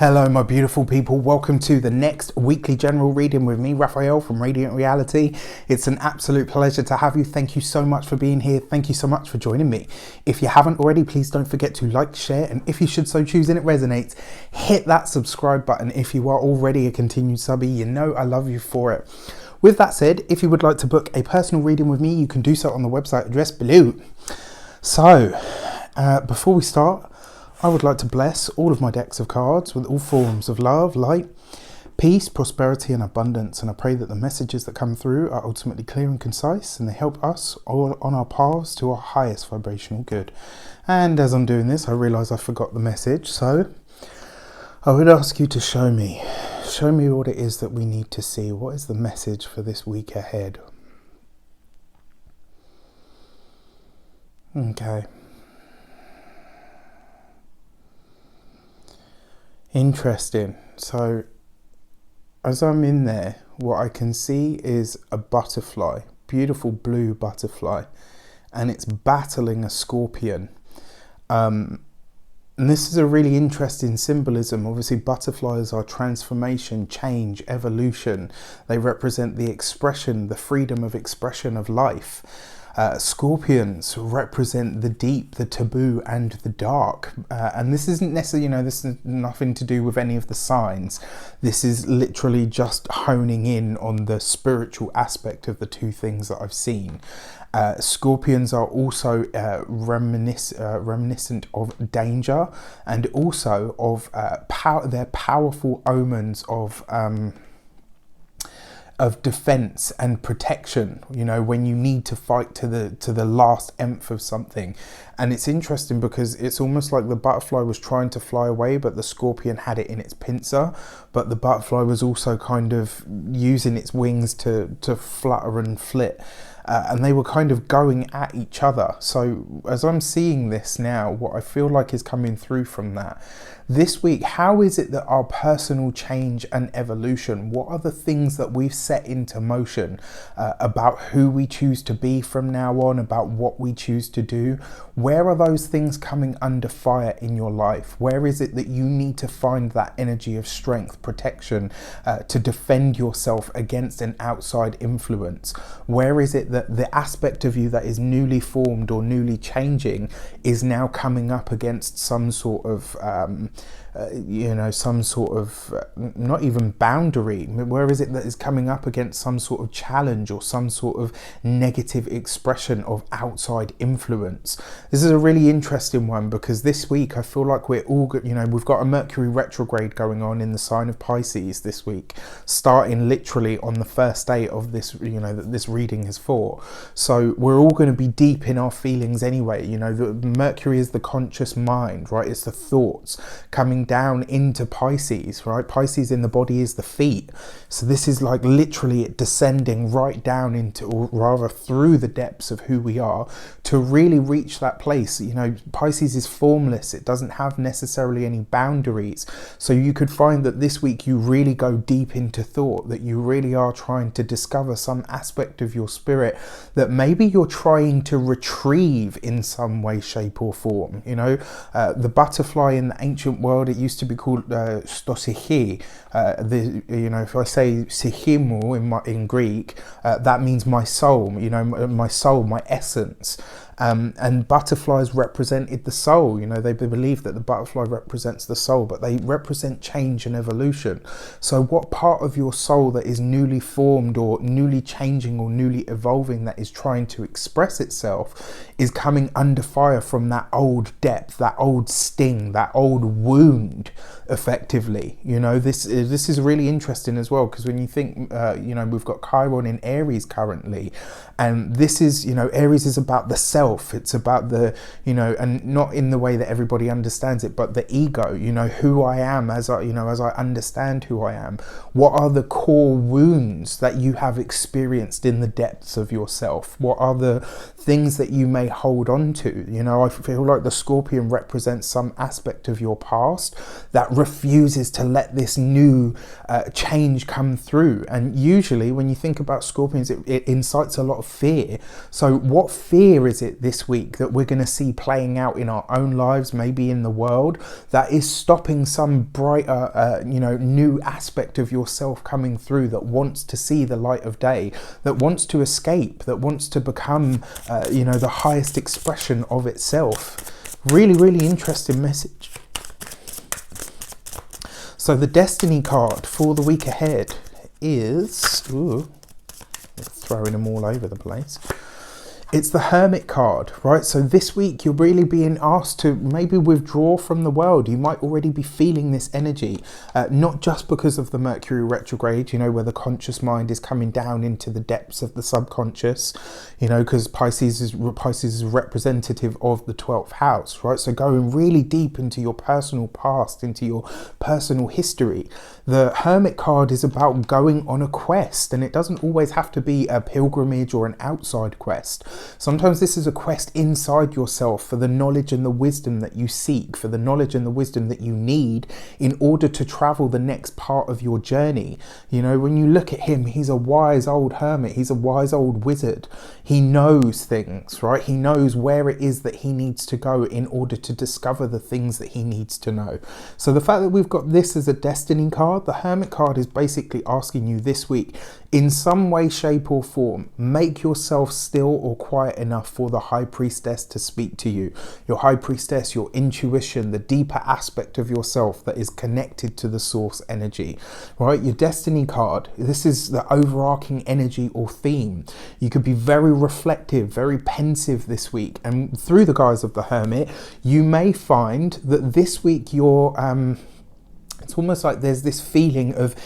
Hello my beautiful people, welcome to the next weekly general reading with me, Raphael from Reydiant Reality. It's an absolute pleasure to have you. Thank you so much for being here. Thank you so much for joining me. If you haven't already, please don't forget to like, share, and if you should so choose and it resonates, hit that subscribe button. If you are already a continued subby, you know I love you for it. With that said, if you would like to book a personal reading with me, you can do so on the website address below. So, before we start, I would like to bless all of my decks of cards with all forms of love, light, peace, prosperity and abundance. And I pray that the messages that come through are ultimately clear and concise and they help us all on our paths to our highest vibrational good. And as I'm doing this, I realise I forgot the message. So I would ask you to show me what it is that we need to see. What is the message for this week ahead? Okay. Interesting. So as I'm in there, what I can see is a butterfly, beautiful blue butterfly, and it's battling a scorpion. And this is a really interesting symbolism. Obviously, butterflies are transformation, change, evolution. They represent the expression, the freedom of expression of life. Scorpions represent the deep, the taboo and the dark, and this isn't necessarily, this is nothing to do with any of the signs. This is literally just honing in on the spiritual aspect of the two things that I've seen. Scorpions are also reminiscent of danger and also of they're powerful omens of defense and protection, when you need to fight to the last nth of something. And it's interesting because it's almost like the butterfly was trying to fly away, but the scorpion had it in its pincer, but the butterfly was also kind of using its wings to flutter and flit. And they were kind of going at each other. So as I'm seeing this now, what I feel like is coming through from that this week, how is it that our personal change and evolution, what are the things that we've set into motion about who we choose to be from now on, about what we choose to do? Where are those things coming under fire in your life? Where is it that you need to find that energy of strength, protection, to defend yourself against an outside influence? Where is it that the aspect of you that is newly formed or newly changing is now coming up against some sort of not even boundary? Where is it that is coming up against some sort of challenge or some sort of negative expression of outside influence? This is a really interesting one because this week I feel like we're all good. We've got a Mercury retrograde going on in the sign of Pisces this week, starting literally on the first day of this, that this reading is for. So we're all going to be deep in our feelings anyway. The Mercury is the conscious mind, right? It's the thoughts coming down into Pisces, right? Pisces in the body is the feet. So this is like literally it descending right down into, or rather through the depths of who we are to really reach that place. Pisces is formless. It doesn't have necessarily any boundaries. So you could find that this week you really go deep into thought, that you really are trying to discover some aspect of your spirit that maybe you're trying to retrieve in some way, shape or form. The butterfly in the ancient world, it used to be called stosichi. If I say psychimu in Greek, that means my soul, my soul, my essence. And butterflies represented the soul. They believe that the butterfly represents the soul, but they represent change and evolution. So what part of your soul that is newly formed or newly changing or newly evolving that is trying to express itself is coming under fire from that old depth, that old sting, that old wound, effectively? This is really interesting as well, because when you think, we've got Chiron in Aries currently, and this is, Aries is about the self. It's about the, and not in the way that everybody understands it, but the ego, who I am as I understand who I am. What are the core wounds that you have experienced in the depths of yourself? What are the things that you may hold on to? I feel like the scorpion represents some aspect of your past that refuses to let this new change come through. And usually when you think about Scorpions, it incites a lot of fear. So what fear is it this week that we're going to see playing out in our own lives, maybe in the world, that is stopping some brighter, new aspect of yourself coming through, that wants to see the light of day, that wants to escape, that wants to become, the highest expression of itself? Really, really interesting message. So the Destiny card for the week ahead is, throwing them all over the place. It's the Hermit card, right? So this week you're really being asked to maybe withdraw from the world. You might already be feeling this energy, not just because of the Mercury retrograde, where the conscious mind is coming down into the depths of the subconscious, because Pisces is representative of the 12th house, right? So going really deep into your personal past, into your personal history. The Hermit card is about going on a quest, and it doesn't always have to be a pilgrimage or an outside quest. Sometimes this is a quest inside yourself for the knowledge and the wisdom that you seek, for the knowledge and the wisdom that you need in order to travel the next part of your journey. When you look at him, he's a wise old hermit. He's a wise old wizard. He knows things, right? He knows where it is that he needs to go in order to discover the things that he needs to know. So the fact that we've got this as a Destiny card, the Hermit card is basically asking you this week, in some way, shape or form, make yourself still or quiet enough for the High Priestess to speak to you. Your High Priestess, your intuition, the deeper aspect of yourself that is connected to the source energy, right? Your Destiny card, this is the overarching energy or theme. You could be very reflective, very pensive this week. And through the guise of the Hermit, you may find that this week you're... it's almost like there's this feeling of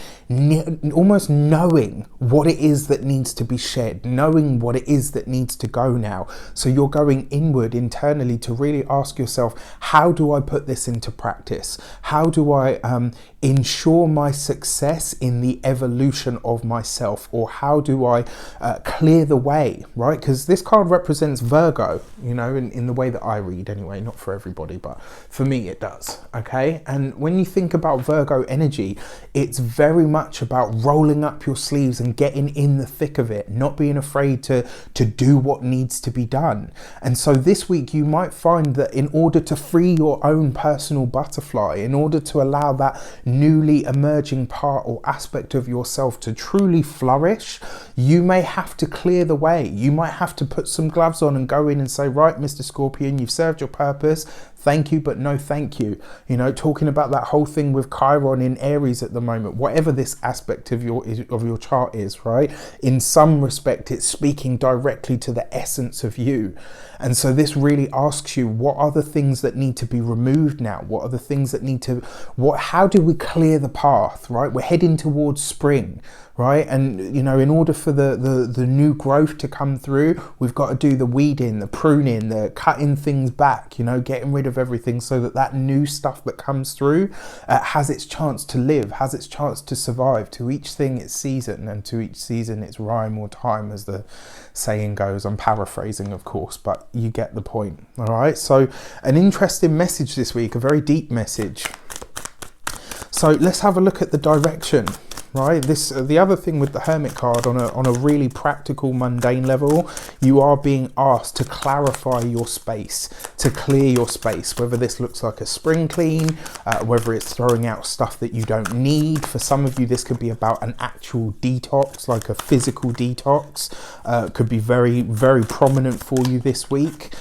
almost knowing what it is that needs to be shed, knowing what it is that needs to go now. So you're going inward internally to really ask yourself, how do I put this into practice? How do I ensure my success in the evolution of myself? Or how do I clear the way, right? Because this card represents Virgo, in the way that I read anyway, not for everybody, but for me it does, okay? And when you think about Virgo energy, it's very much about rolling up your sleeves and getting in the thick of it, not being afraid to do what needs to be done. And so this week you might find that in order to free your own personal butterfly, in order to allow that newly emerging part or aspect of yourself to truly flourish, you may have to clear the way. You might have to put some gloves on and go in and say, right, Mr. Scorpion, you've served your purpose. Thank you, but no thank you. Talking about that whole thing with Chiron in Aries at the moment, whatever this aspect of your chart is, right? In some respect, it's speaking directly to the essence of you. And so this really asks you, what are the things that need to be removed now? What are the things that need to, how do we clear the path, right? We're heading towards spring, right? And, in order for the new growth to come through, we've got to do the weeding, the pruning, the cutting things back, getting rid of everything so that new stuff that comes through has its chance to live, has its chance to survive. To each thing its season, and to each season its rhyme or time, as the saying goes. I'm paraphrasing, of course, but you get the point. All right, so an interesting message this week, a very deep message. So let's have a look at the direction. Right, the other thing with the Hermit card, on a really practical, mundane level, you are being asked to clarify your space, to clear your space, whether this looks like a spring clean, whether it's throwing out stuff that you don't need. For some of you, this could be about an actual detox, like a physical detox. Could be very, very prominent for you this week.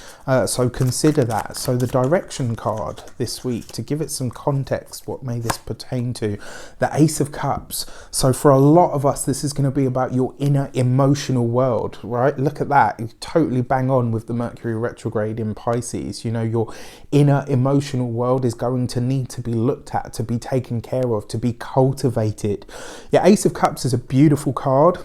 So consider that. So the direction card this week, to give it some context, what may this pertain to? The Ace of Cups. So for a lot of us, this is going to be about your inner emotional world, right? Look at that. You totally bang on with the Mercury retrograde in Pisces. Your inner emotional world is going to need to be looked at, to be taken care of, to be cultivated. Yeah, Ace of Cups is a beautiful card.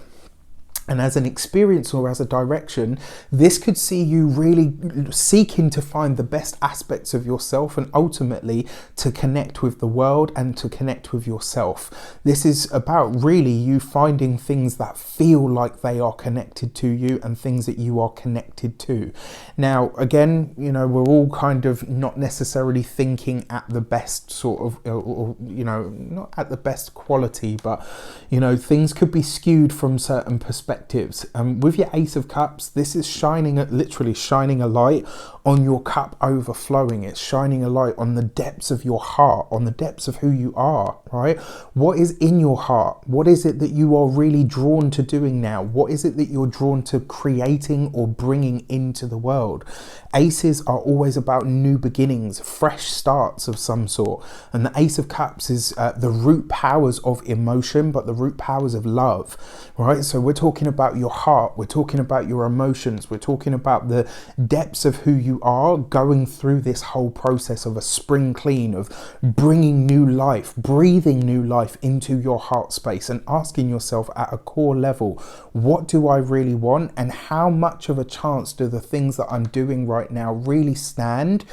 And as an experience or as a direction, this could see you really seeking to find the best aspects of yourself and ultimately to connect with the world and to connect with yourself. This is about really you finding things that feel like they are connected to you and things that you are connected to. Now, again, you know, we're all kind of not necessarily thinking at the best sort of, or you know, not at the best quality, but, you know, things could be skewed from certain perspectives. With your Ace of Cups, this is literally shining a light on your cup overflowing. It's shining a light on the depths of your heart, on the depths of who you are, right? What is in your heart? What is it that you are really drawn to doing now? What is it that you're drawn to creating or bringing into the world? Aces are always about new beginnings, fresh starts of some sort. And the Ace of Cups is the root powers of emotion, but the root powers of love, right? So we're talking about your heart, we're talking about your emotions, we're talking about the depths of who you are going through this whole process of a spring clean, of bringing new life, breathing new life into your heart space and asking yourself at a core level, what do I really want and how much of a chance do the things that I'm doing right now really stand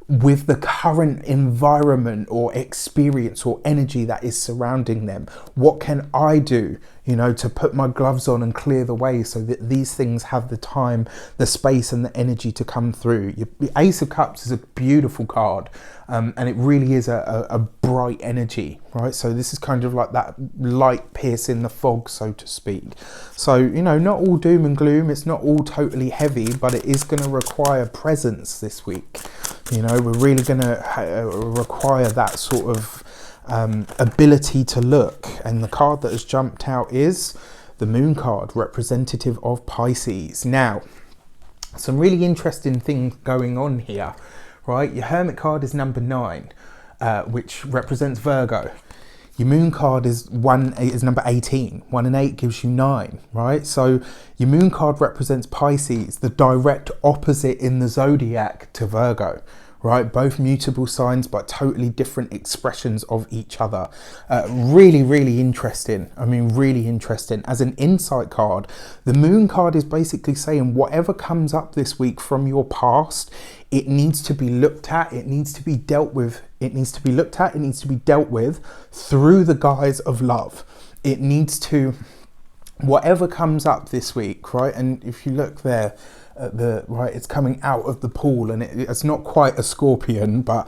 with the current environment or experience or energy that is surrounding them? What can I do, you know, to put my gloves on and clear the way so that these things have the time, the space and the energy to come through? The Ace of Cups is a beautiful card, and it really is a bright energy, right? So this is kind of like that light piercing the fog, so to speak. So, you know, not all doom and gloom, it's not all totally heavy, but it is going to require presence this week. You know, we're really going to require that sort of ability to look. And the card that has jumped out is the Moon card, representative of Pisces. Now, some really interesting things going on here, right? Your Hermit card is number 9, which represents Virgo. Your Moon card is number 18. 1 and 8 gives you 9, right? So your Moon card represents Pisces, the direct opposite in the zodiac to Virgo, right? Both mutable signs, but totally different expressions of each other. Really, really interesting. I mean, really interesting. As an insight card, the Moon card is basically saying whatever comes up this week from your past, it needs to be looked at, it needs to be dealt with, it needs to be looked at, it needs to be dealt with through the guise of love. It needs to, whatever comes up this week, right? And if you look there, right, it's coming out of the pool, and it's not quite a scorpion, but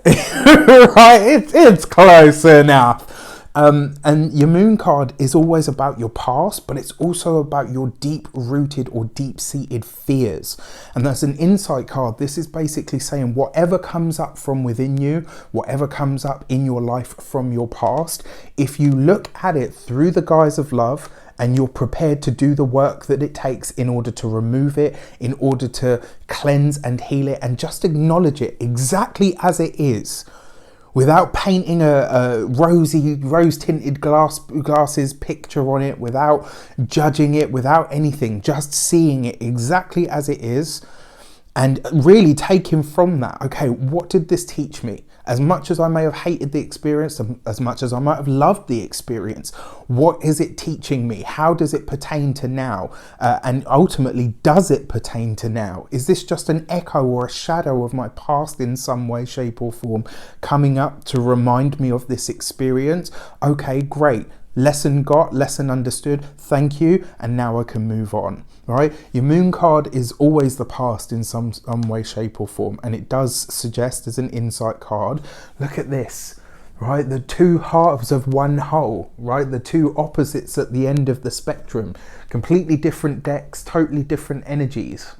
right, it's close enough. And your Moon card is always about your past, but it's also about your deep-rooted or deep-seated fears. And that's an insight card. This is basically saying whatever comes up from within you, whatever comes up in your life from your past, if you look at it through the guise of love, and you're prepared to do the work that it takes in order to remove it, in order to cleanse and heal it, and just acknowledge it exactly as it is, without painting a rose-tinted glasses picture on it, without judging it, without anything, just seeing it exactly as it is, and really taking from that, okay, what did this teach me? As much as I may have hated the experience, as much as I might have loved the experience, what is it teaching me? How does it pertain to now? And ultimately, does it pertain to now? Is this just an echo or a shadow of my past in some way, shape or form coming up to remind me of this experience? Okay, great. Lesson got, lesson understood, thank you, and now I can move on, right? Your Moon card is always the past in some way, shape or form, and it does suggest as an insight card, look at this, right? The two halves of one whole, right? The two opposites at the end of the spectrum, completely different decks, totally different energies,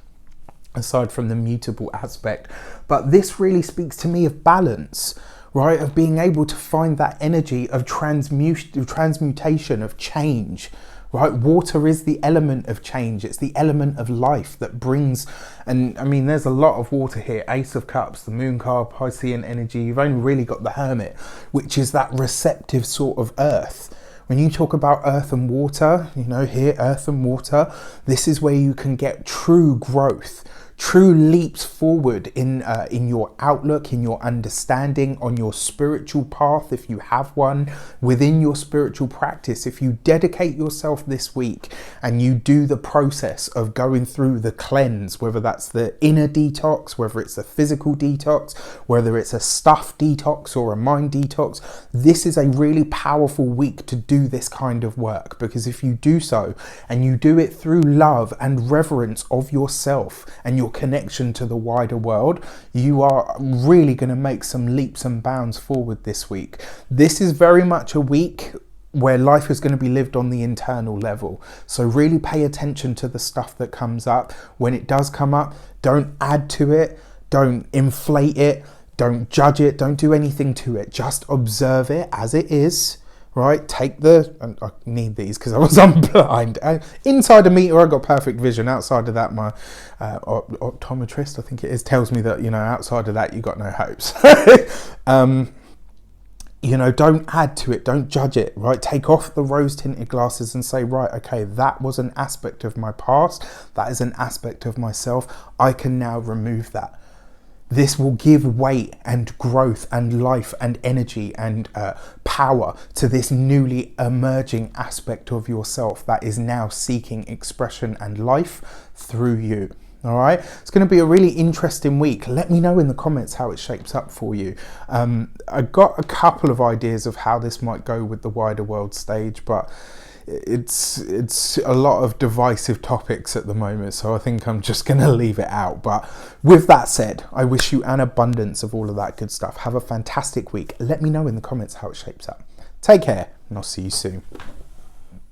aside from the mutable aspect. But this really speaks to me of balance, right? Of being able to find that energy of transmutation, of change, right? Water is the element of change. It's the element of life that brings, and I mean, there's a lot of water here. Ace of Cups, the Moon card, Piscean energy. You've only really got the Hermit, which is that receptive sort of earth. When you talk about earth and water, you know, here, earth and water, this is where you can get true growth, true leaps forward in your outlook, in your understanding, on your spiritual path, if you have one, within your spiritual practice. If you dedicate yourself this week and you do the process of going through the cleanse, whether that's the inner detox, whether it's a physical detox, whether it's a stuff detox or a mind detox, this is a really powerful week to do this kind of work, because if you do so and you do it through love and reverence of yourself and your connection to the wider world, you are really going to make some leaps and bounds forward this week. This is very much a week where life is going to be lived on the internal level. So really pay attention to the stuff that comes up. When it does come up, don't add to it, don't inflate it, don't judge it, don't do anything to it. Just observe it as it is. Right, take the, I need these because I was blind. Inside a meter, I got perfect vision. Outside of that, my optometrist, I think it is, tells me that, outside of that, you got no hopes. Don't add to it, don't judge it, right? Take off the rose-tinted glasses and say, right, okay, that was an aspect of my past. That is an aspect of myself. I can now remove that. This will give weight and growth and life and energy and power to this newly emerging aspect of yourself that is now seeking expression and life through you. All right, it's going to be a really interesting week. Let me know in the comments how it shapes up for you. I got a couple of ideas of how this might go with the wider world stage, but it's a lot of divisive topics at the moment, so I think I'm just going to leave it out. But with that said, I wish you an abundance of all of that good stuff. Have a fantastic week. Let me know in the comments how it shapes up. Take care, and I'll see you soon.